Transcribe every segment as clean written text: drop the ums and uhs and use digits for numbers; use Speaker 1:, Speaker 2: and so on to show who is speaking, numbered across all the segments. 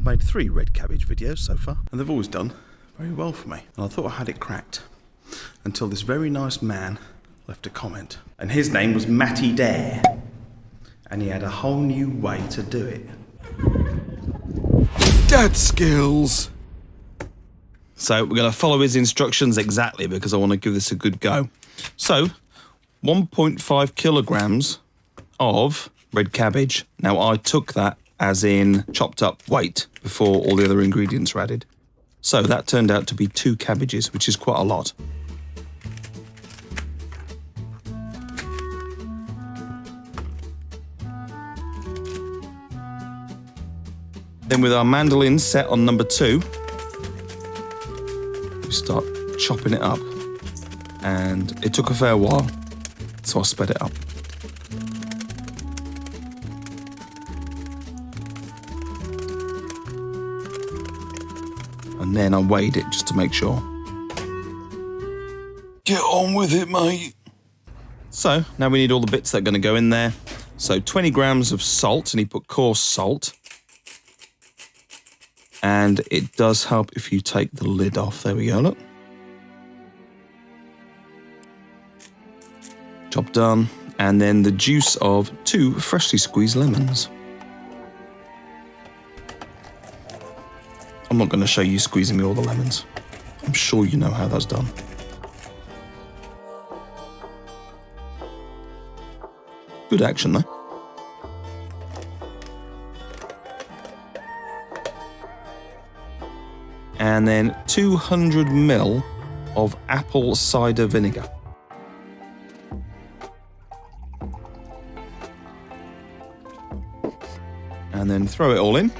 Speaker 1: made 3 red cabbage videos so far, and they've always done very well for me. And I thought I had it cracked, until this very nice man left a comment. And his name was Matty Dare, and he had a whole new way to do it.
Speaker 2: Dadskillz.
Speaker 3: So we're going to follow his instructions exactly because I want to give this a good go. So 1.5 kilograms of red cabbage. Now I took that as in chopped up weight before all the other ingredients were added. So that turned out to be 2 cabbages, which is quite a lot. Then with our mandolin set on number 2, we start chopping it up. And it took a fair while, so I sped it up. And then I weighed it just to make sure.
Speaker 2: Get on with it, mate.
Speaker 3: So now we need all the bits that are going to go in there. So 20 grams of salt, and he put coarse salt. And it does help if you take the lid off. There we go, look. Job done. And then the juice of 2 freshly squeezed lemons. I'm not going to show you squeezing me all the lemons. I'm sure you know how that's done. Good action, though. And then 200 ml of apple cider vinegar. And then throw it all in.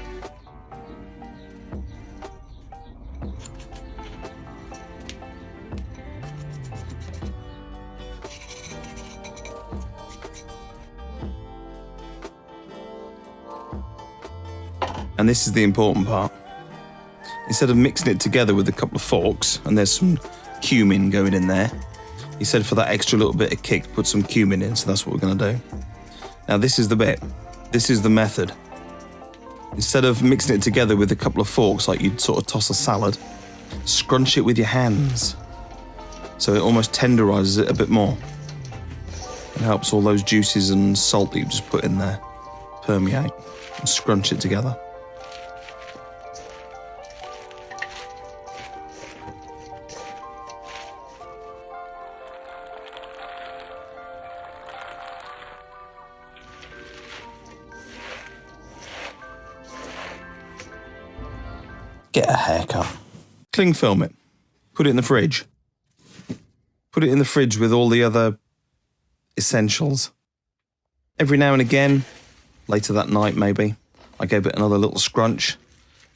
Speaker 3: And this is the important part. Instead of mixing it together with a couple of forks, and there's some cumin going in there, he said for that extra little bit of kick, put some cumin in, so that's what we're going to do. Now this is the bit. This is the method. Instead of mixing it together with a couple of forks like you'd sort of toss a salad, scrunch it with your hands. So it almost tenderizes it a bit more. It helps all those juices and salt that you've just put in there permeate and scrunch it together.
Speaker 1: Get a haircut.
Speaker 3: Cling film it. Put it in the fridge. Put it in the fridge with all the other essentials. Every now and again, later that night maybe, I gave it another little scrunch,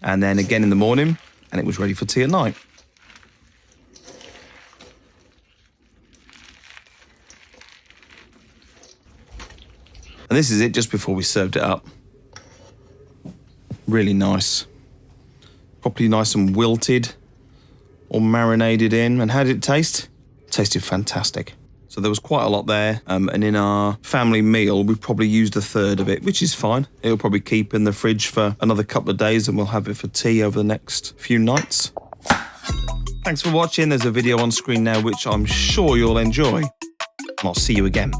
Speaker 3: and then again in the morning, and it was ready for tea at night. And this is it just before we served it up. Really nice. Properly nice and wilted, all marinated in. And how did it taste? It tasted fantastic. So there was quite a lot there, and in our family meal, we probably used a third of it, which is fine. It'll probably keep in the fridge for another couple of days, and we'll have it for tea over the next few nights. Thanks for watching. There's a video on screen now, which I'm sure you'll enjoy. And I'll see you again.